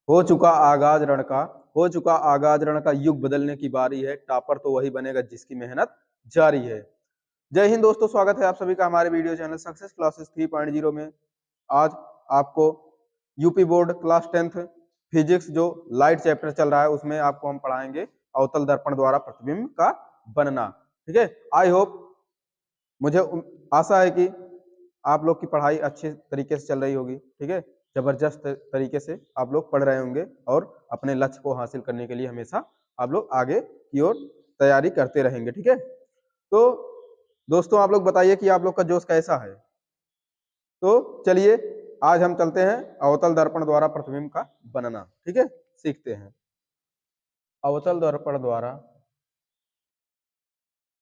हो चुका आगाज रण का, हो चुका आगाज रण का, युग बदलने की बारी है, टॉपर तो वही बनेगा जिसकी मेहनत जारी है। जय हिंद दोस्तों, स्वागत है आप सभी का हमारे वीडियो चैनल सक्सेस क्लासेस 3.0 में। आज आपको UP board class 10th physics जो लाइट चैप्टर चल रहा है उसमें आपको हम पढ़ाएंगे अवतल दर्पण द्वारा प्रतिबिंब का बनना। ठीक है, आई होप, मुझे आशा है कि आप लोग की पढ़ाई अच्छे तरीके से चल रही होगी। ठीक है, जबरदस्त तरीके से आप लोग पढ़ रहे होंगे और अपने लक्ष्य को हासिल करने के लिए हमेशा आप लोग आगे की ओर तैयारी करते रहेंगे। ठीक है, तो दोस्तों आप लोग बताइए कि आप लोग का जोश कैसा है। तो चलिए आज हम चलते हैं अवतल दर्पण द्वारा प्रतिबिंब का बनना। ठीक है, सीखते हैं अवतल दर्पण द्वारा,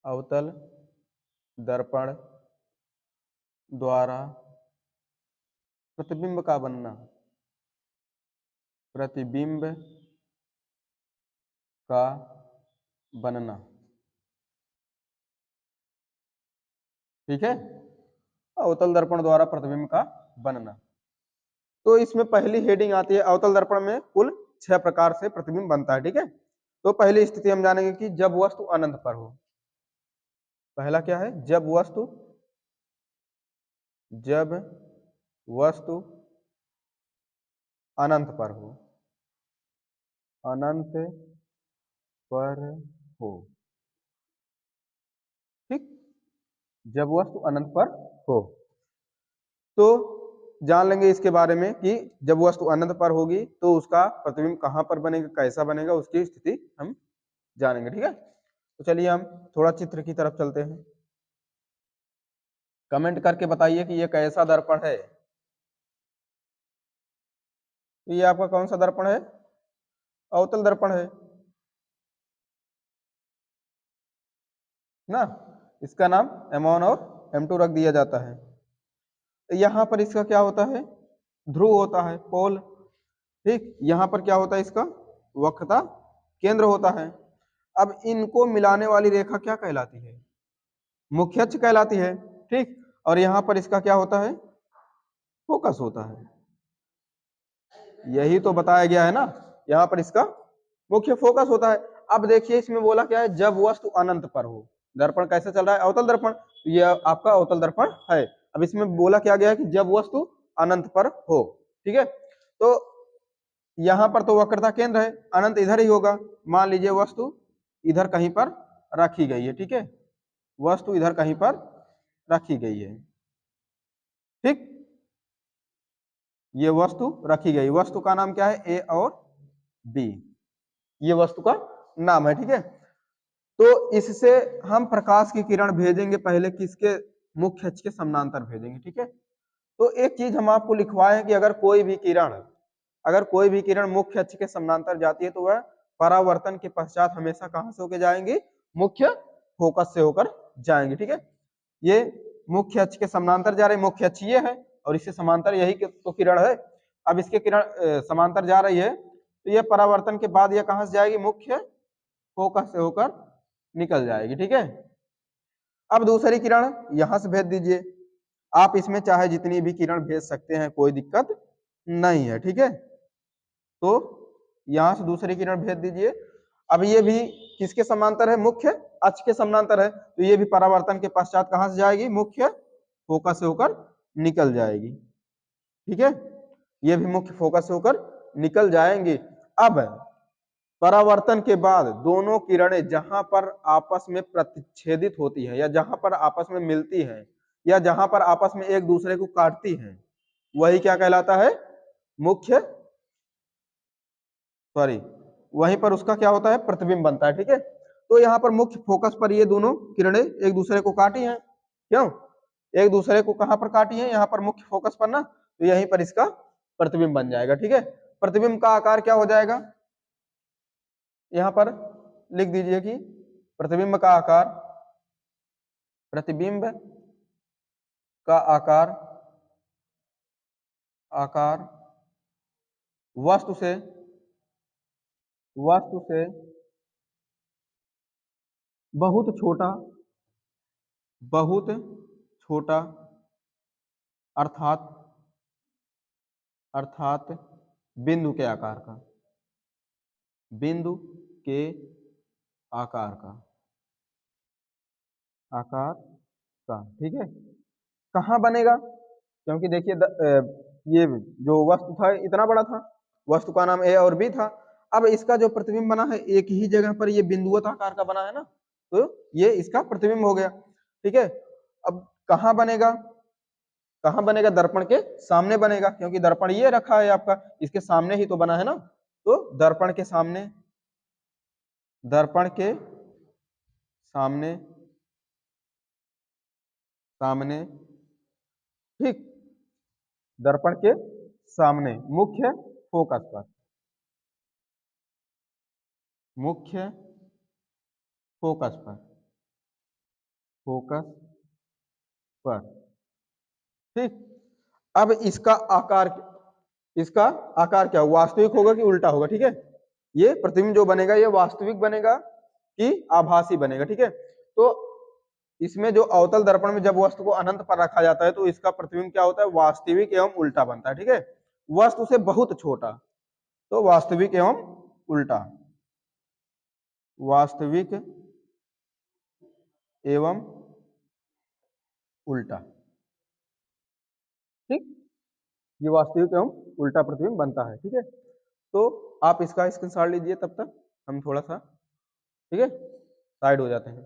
अवतल दर्पण द्वारा प्रतिबिंब का बनना, प्रतिबिंब का बनना। ठीक है, अवतल दर्पण द्वारा प्रतिबिंब का बनना। तो इसमें पहली हेडिंग आती है, अवतल दर्पण में कुल 6 प्रकार से प्रतिबिंब बनता है। ठीक है, तो पहली स्थिति हम जानेंगे कि जब वस्तु अनंत पर हो। पहला क्या है, जब वस्तु अनंत पर हो, अनंत पर हो। ठीक, जब वस्तु अनंत पर हो तो जान लेंगे इसके बारे में कि जब वस्तु अनंत पर होगी तो उसका प्रतिबिंब कहां पर बनेगा, कैसा बनेगा, उसकी स्थिति हम जानेंगे। ठीक है, तो चलिए हम थोड़ा चित्र की तरफ चलते हैं। कमेंट करके बताइए कि ये कैसा दर्पण है। ये आपका कौन सा दर्पण है? अवतल दर्पण है ना। इसका नाम M1 और M2 रख दिया जाता है। यहां पर इसका क्या होता है, ध्रुव होता है, पोल। ठीक, यहां पर क्या होता है, इसका वक्रता केंद्र होता है। अब इनको मिलाने वाली रेखा क्या कहलाती है? मुख्य अक्ष कहलाती है। ठीक, और यहां पर इसका क्या होता है, फोकस होता है। यही तो बताया गया है ना, यहाँ पर इसका मुख्य फोकस होता है। अब देखिए इसमें बोला क्या है, जब वस्तु अनंत पर हो। दर्पण कैसे चल रहा है, अवतल दर्पण, तो यह आपका अवतल दर्पण है। अब इसमें बोला क्या गया है कि जब वस्तु अनंत पर हो। ठीक है, तो यहां पर तो वक्रता केंद्र है, अनंत इधर ही होगा। मान लीजिए वस्तु इधर कहीं पर रखी गई है। ठीक है, वस्तु इधर कहीं पर रखी गई है। ठीक, ये वस्तु रखी गई, वस्तु का नाम क्या है, ए और बी, ये वस्तु का नाम है। ठीक है, तो इससे हम प्रकाश की किरण भेजेंगे, पहले किसके, मुख्य अक्ष के समानांतर भेजेंगे। ठीक है, तो एक चीज हम आपको लिखवाए हैं कि अगर कोई भी किरण मुख्य अक्ष के समानांतर जाती है तो वह परावर्तन के पश्चात हमेशा कहां से होकर जाएंगी, मुख्य फोकस से होकर जाएंगे। ठीक है, ये मुख्य अक्ष के समानांतर जा रही, मुख्य अक्ष ये है और इससे समांतर यही तो किरण है। अब इसके किरण समांतर जा रही है तो ये परावर्तन के बाद ये कहां से जाएगी, मुख्य फोकस से होकर निकल जाएगी। ठीक है, अब दूसरी किरण यहां से भेज दीजिए। आप इसमें चाहे जितनी भी किरण भेज सकते हैं, कोई दिक्कत नहीं है। ठीक है, तो यहां से दूसरी किरण भेज दीजिए। अब ये भी किसके समांतर है, मुख्य अक्ष के समांतर है, तो ये भी परावर्तन के पश्चात कहां से जाएगी, मुख्य फोकस से होकर निकल जाएगी। ठीक है, ये भी मुख्य फोकस से होकर निकल जाएंगे। अब परावर्तन के बाद दोनों किरणें जहां पर आपस में प्रतिच्छेदित होती हैं, या जहां पर आपस में मिलती हैं, या जहां पर आपस में एक दूसरे को काटती हैं, वही क्या कहलाता है, मुख्य, सॉरी, वहीं पर उसका क्या होता है, प्रतिबिंब बनता है। ठीक है, तो यहाँ पर मुख्य फोकस पर ये दोनों किरणें एक दूसरे को काटी हैं। क्यों, एक दूसरे को कहां पर काटी है, यहाँ पर मुख्य फोकस पर ना, तो यहीं पर इसका प्रतिबिंब बन जाएगा। ठीक है, प्रतिबिंब का आकार क्या हो जाएगा, यहां पर लिख दीजिए कि प्रतिबिंब का आकार, प्रतिबिंब का आकार, आकार वस्तु से बहुत छोटा, बहुत छोटा, अर्थात बिंदु के आकार का, बिंदु के आकार का, आकार का, ठीक है। कहाँ बनेगा? क्योंकि देखिए ये जो वस्तु था इतना बड़ा था, वस्तु का नाम ए और बी था। अब इसका जो प्रतिबिंब बना है एक ही जगह पर ये बिंदुवत आकार का बना है ना, तो ये इसका प्रतिबिंब हो गया, ठीक है। अब कहाँ बनेगा? कहाँ बनेगा? दर्पण के सामने बनेगा, क्योंकि दर्पण ये रखा है आपका, इसके सामने ही तो बना है ना। तो दर्पण के सामने, दर्पण के सामने, सामने, ठीक, दर्पण के सामने मुख्य फोकस पर, मुख्य फोकस पर, फोकस पर, ठीक। अब इसका आकार, इसका आकार क्या वास्तविक होगा कि उल्टा होगा? ठीक है, ये प्रतिबिंब जो बनेगा ये वास्तविक बनेगा कि आभासी बनेगा, ठीक है। तो इसमें जो अवतल दर्पण में जब वस्तु को अनंत पर रखा जाता है तो इसका प्रतिबिंब क्या होता है? वास्तविक एवं उल्टा बनता है, ठीक है। वस्तु से बहुत छोटा, तो वास्तविक एवं उल्टा, वास्तविक एवं उल्टा, ठीक, ये वास्तविक एवं उल्टा प्रतिबिंब बनता है, ठीक है। तो आप इसका स्क्रीनशॉट लीजिए, तब तक हम थोड़ा सा, ठीक है, साइड हो जाते हैं।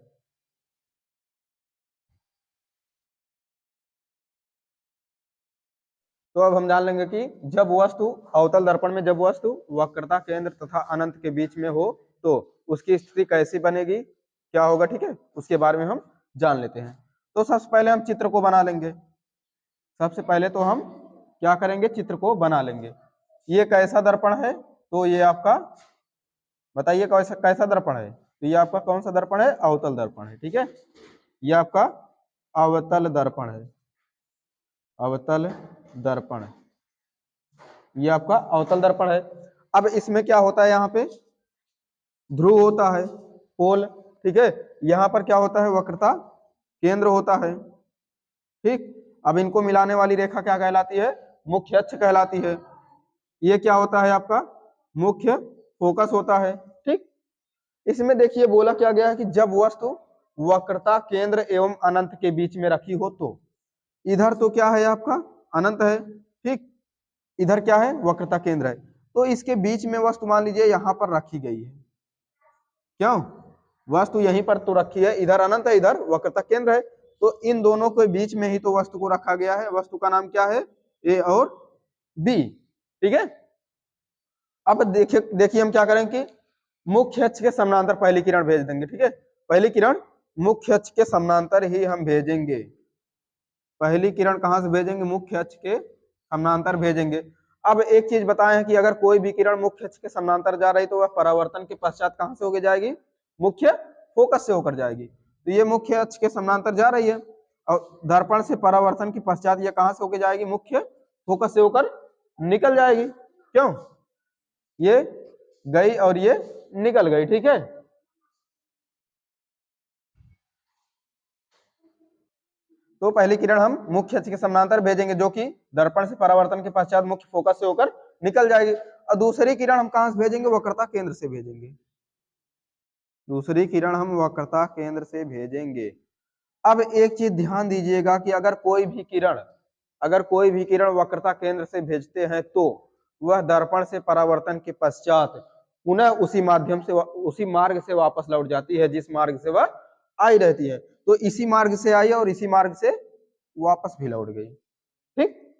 तो अब हम जान लेंगे कि जब वस्तु अवतल दर्पण में, जब वस्तु वक्रता केंद्र तथा अनंत के बीच में हो तो उसकी स्थिति कैसी बनेगी, क्या होगा, ठीक है, उसके बारे में हम जान लेते हैं। तो सबसे पहले हम चित्र को बना लेंगे, सबसे पहले तो हम क्या करेंगे? चित्र को बना लेंगे। ये कैसा दर्पण है? तो ये आपका, बताइए कैसा कैसा दर्पण है? तो ये आपका कौन सा दर्पण है? अवतल दर्पण है, ठीक है। ये आपका अवतल दर्पण है, अवतल दर्पण, ये आपका अवतल दर्पण है। अब इसमें क्या होता है? यहाँ पे ध्रुव होता है, पोल, ठीक है। यहाँ पर क्या होता है? वक्रता केंद्र होता है, ठीक। अब इनको मिलाने वाली रेखा क्या कहलाती है? मुख्य अक्ष कहलाती है। ये क्या होता है? आपका मुख्य फोकस होता है, ठीक। इसमें देखिए बोला क्या गया है कि जब वस्तु वक्रता केंद्र एवं अनंत के बीच में रखी हो तो, इधर तो क्या है आपका? अनंत है, ठीक, इधर क्या है? वक्रता केंद्र है। तो इसके बीच में वस्तु मान लीजिए यहाँ पर रखी गई है, क्यों? वस्तु यहीं पर तो रखी है, इधर अनंत है, इधर वक्रता केंद्र है, तो इन दोनों के बीच में ही तो वस्तु को रखा गया है। वस्तु का नाम क्या है? ए और बी, ठीक है। अब देखिए देखिए हम क्या करेंगे कि मुख्य अक्ष के समानांतर पहली किरण भेज देंगे, ठीक है। पहली किरण मुख्य अक्ष के समानांतर ही हम भेजेंगे। पहली किरण कहां से भेजेंगे? मुख्य अक्ष के समानांतर भेजेंगे। अब एक चीज बताएं कि अगर कोई भी किरण मुख्य अक्ष के समानांतर जा रही तो वह परावर्तन के पश्चात कहां से होकर जाएगी? मुख्य फोकस से होकर जाएगी। तो ये मुख्य अक्ष के समानांतर जा रही है और दर्पण से परावर्तन के पश्चात ये कहां से होकर जाएगी? मुख्य फोकस से होकर निकल जाएगी। क्यों? ये गई और ये निकल गई, ठीक है। तो पहली किरण हम मुख्य अक्ष के समानांतर भेजेंगे जो कि दर्पण से परावर्तन के पश्चात मुख्य फोकस से होकर निकल जाएगी, और दूसरी किरण हम कहां से भेजेंगे? वक्रता केंद्र से भेजेंगे। दूसरी किरण हम वक्रता केंद्र से भेजेंगे। अब एक चीज ध्यान दीजिएगा कि अगर कोई भी किरण, अगर कोई भी किरण वक्रता केंद्र से भेजते हैं तो वह दर्पण से परावर्तन के पश्चात पुनः उसी माध्यम से, उसी मार्ग से वापस लौट जाती है जिस मार्ग से वह आई रहती है। तो इसी मार्ग से आई और इसी मार्ग से वापस भी लौट गई, ठीक।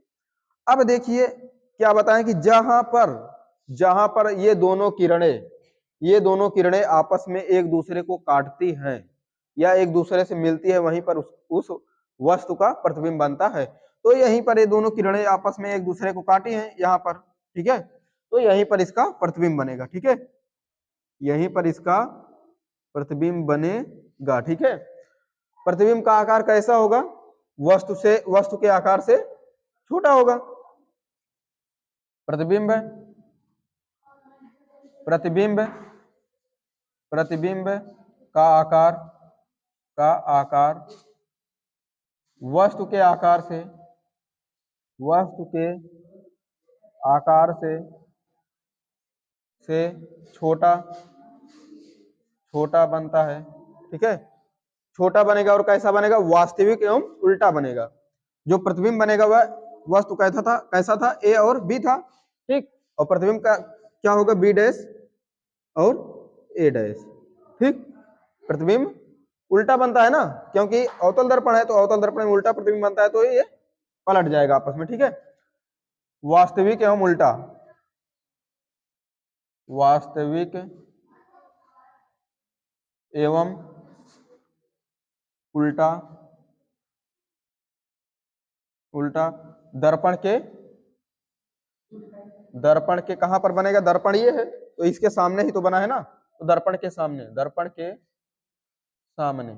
अब देखिए क्या बताएं कि जहां पर ये दोनों किरणें आपस में एक दूसरे को काटती हैं या एक दूसरे से मिलती है, वहीं पर उस वस्तु का प्रतिबिंब बनता है। तो यहीं पर ये दोनों किरणें आपस में एक दूसरे को काटी हैं यहाँ पर, ठीक है। तो यहीं पर इसका प्रतिबिंब बनेगा, ठीक है, यहीं पर इसका प्रतिबिंब बनेगा, ठीक है। प्रतिबिंब का आकार कैसा होगा? वस्तु के आकार से छोटा होगा। प्रतिबिंब प्रतिबिंब प्रतिबिंब का आकार, का आकार वस्तु के आकार से, वस्तु के आकार से से छोटा छोटा बनता है, ठीक है। छोटा बनेगा और कैसा बनेगा, वास्तविक एवं उल्टा बनेगा। जो प्रतिबिंब बनेगा वह वस्तु कैसा था, ए और बी था, ठीक। और प्रतिबिंब का क्या होगा, बी डैश और ए डैश, ठीक। प्रतिबिंब उल्टा बनता है ना, क्योंकि अवतल दर्पण है, तो अवतल दर्पण में उल्टा प्रतिबिंब बनता है, तो ये पलट जाएगा आपस में, ठीक है। वास्तविक एवं उल्टा, वास्तविक एवं उल्टा, उल्टा दर्पण के कहां पर बनेगा, दर्पण ये है तो इसके सामने ही तो बना है ना, तो दर्पण के सामने, दर्पण के सामने,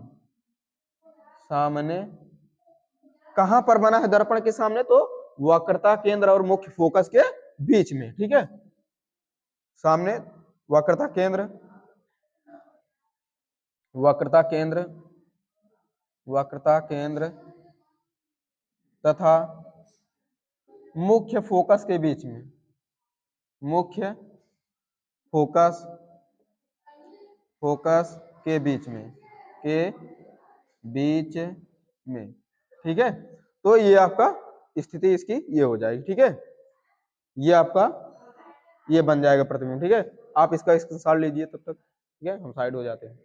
सामने कहां पर बना है, दर्पण के सामने, तो वक्रता केंद्र और मुख्य फोकस के बीच में, ठीक है। सामने वक्रता केंद्र, वक्रता केंद्र, वक्रता केंद्र तथा मुख्य फोकस के बीच में, मुख्य फोकस फोकस के बीच में, ठीक है। तो ये आपका स्थिति इसकी ये हो जाएगी, ठीक है। ये आपका ये बन जाएगा प्रतिबिंब, ठीक है। आप इसका स्क्रीनशॉट लीजिए तब तक, ठीक है, हम साइड हो जाते हैं।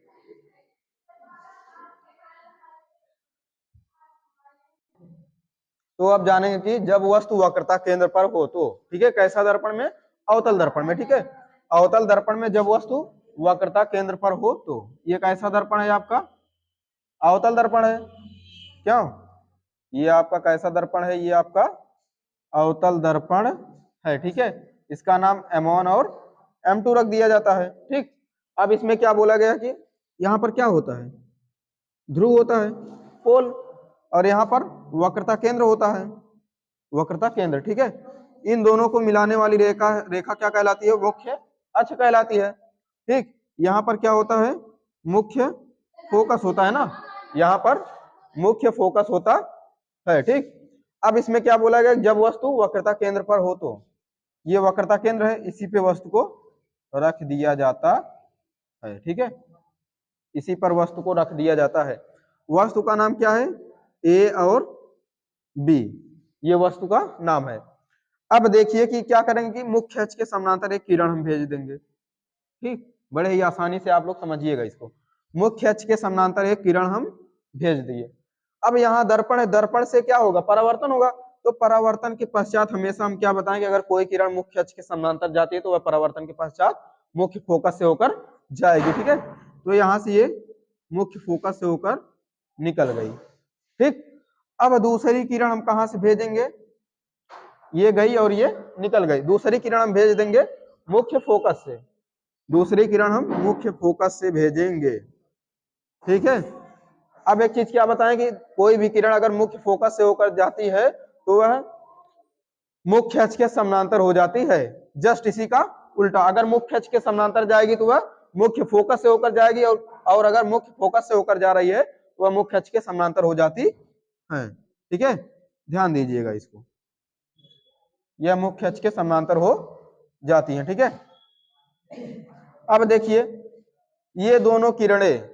तो आप जानेंगे कि जब वस्तु वक्रता केंद्र पर हो तो, ठीक है, कैसा दर्पण में, अवतल दर्पण में, ठीक है। अवतल दर्पण में जब वस्तु वक्रता केंद्र पर हो तो ये कैसा दर्पण है आपका, अवतल दर्पण है, क्यों, ये आपका कैसा दर्पण है, ये आपका अवतल दर्पण है, ठीक है। इसका नाम M1 और M2 रख दिया जाता है, ठीक। अब इसमें क्या बोला गया कि यहाँ पर क्या होता है, ध्रुव होता है, पोल, और यहाँ पर वक्रता केंद्र होता है, वक्रता केंद्र, ठीक है। इन दोनों को मिलाने वाली रेखा रेखा क्या कहलाती है, मुख्य अक्ष कहलाती है, ठीक। यहाँ पर क्या होता है, मुख्य फोकस होता है ना, यहाँ पर मुख्य फोकस होता है, ठीक। अब इसमें क्या बोला गया, जब वस्तु वक्रता केंद्र पर हो तो ये वक्रता केंद्र है, इसी पे वस्तु को रख दिया जाता है, ठीक है, इसी पर वस्तु को रख दिया जाता है। वस्तु का नाम क्या है, ए और बी, ये वस्तु का नाम है। अब देखिए कि क्या करेंगे कि मुख्य अक्ष के समानांतर एक किरण हम भेज देंगे, ठीक, बड़े ही आसानी से आप लोग समझिएगा इसको। मुख्य अक्ष के समानांतर एक किरण हम भेज दिए। अब यहाँ दर्पण है, दर्पण से क्या होगा, परावर्तन होगा, तो परावर्तन के पश्चात हमेशा हम क्या बताएंगे, अगर कोई किरण मुख्य अक्ष के समानांतर जाती है तो वह परावर्तन के पश्चात मुख्य फोकस से होकर जाएगी, ठीक है। तो यहाँ से ये मुख्य फोकस से होकर निकल गई, ठीक। अब दूसरी किरण हम कहां से भेजेंगे, ये गई और ये निकल गई, दूसरी किरण हम भेज देंगे मुख्य फोकस से, दूसरी किरण हम मुख्य फोकस से भेजेंगे, ठीक है। अब एक चीज क्या बताएं कि कोई भी किरण अगर मुख्य फोकस से होकर जाती है तो वह मुख्य अक्ष के समानांतर हो जाती है, जस्ट इसी का उल्टा, अगर मुख्य अक्ष के समानांतर जाएगी तो वह मुख्य फोकस से होकर जाएगी, और अगर मुख्य फोकस से होकर जा रही है तो वह मुख्य अक्ष के समानांतर हो जाती है, ठीक है। ध्यान दीजिएगा इसको, यह मुख्य अक्ष के समानांतर हो जाती है, ठीक है। अब देखिए ये दोनों किरणें,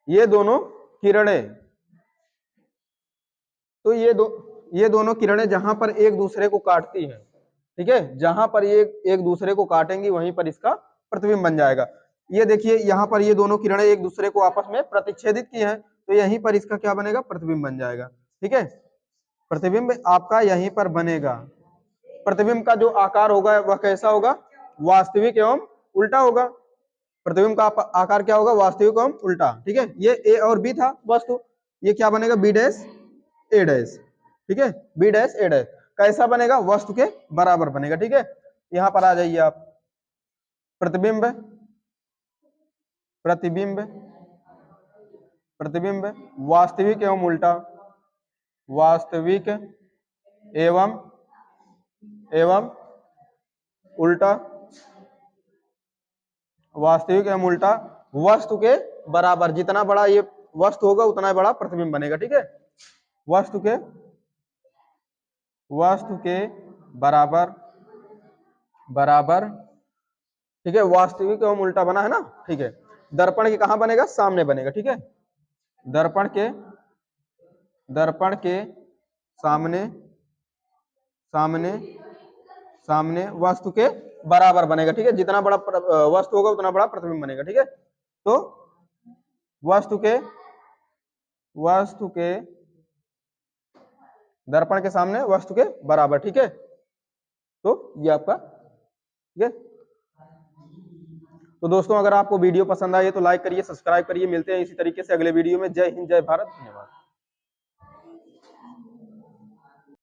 ये दोनों किरणें, तो ये दोनों किरणें जहां पर एक दूसरे को काटती हैं, ठीक है, जहां पर ये एक दूसरे को काटेंगी वहीं पर इसका प्रतिबिंब बन जाएगा। ये देखिए यहाँ पर ये दोनों किरणें एक दूसरे को आपस में प्रतिच्छेदित की हैं, तो यहीं पर इसका क्या बनेगा, प्रतिबिंब बन जाएगा, ठीक है। प्रतिबिंब आपका यहीं पर बनेगा। प्रतिबिंब का जो आकार होगा वह कैसा होगा, वास्तविक एवं उल्टा होगा। प्रतिबिंब का आकार क्या होगा, वास्तविक एवं उल्टा, ठीक है। ये ए और बी था वस्तु, ये क्या बनेगा, बी डैश ए डैश, ठीक है, बी डैश ए डैश कैसा बनेगा, वस्तु के बराबर बनेगा, ठीक है। यहां पर आ जाइए आप, प्रतिबिंब प्रतिबिंब प्रतिबिंब वास्तविक एवं उल्टा, वास्तविक एवं एवं उल्टा, वास्तविक एवं उल्टा वस्तु के बराबर, जितना बड़ा ये वस्तु होगा उतना बड़ा प्रतिबिंब बनेगा, ठीक है। वस्तु के बराबर बराबर ठीक है, वास्तविक एवं उल्टा बना है ना, ठीक है। दर्पण के कहां बनेगा, सामने बनेगा, ठीक है। दर्पण के सामने सामने सामने वस्तु के बराबर बनेगा, ठीक है। जितना बड़ा वस्तु होगा उतना बड़ा प्रतिबिंब बनेगा, ठीक है। तो वस्तु के दर्पण के सामने वस्तु के बराबर, ठीक है। तो ये आपका, ठीक है। तो दोस्तों अगर आपको वीडियो पसंद आए तो लाइक करिए, सब्सक्राइब करिए। मिलते हैं इसी तरीके से अगले वीडियो में। जय हिंद, जय भारत, धन्यवाद।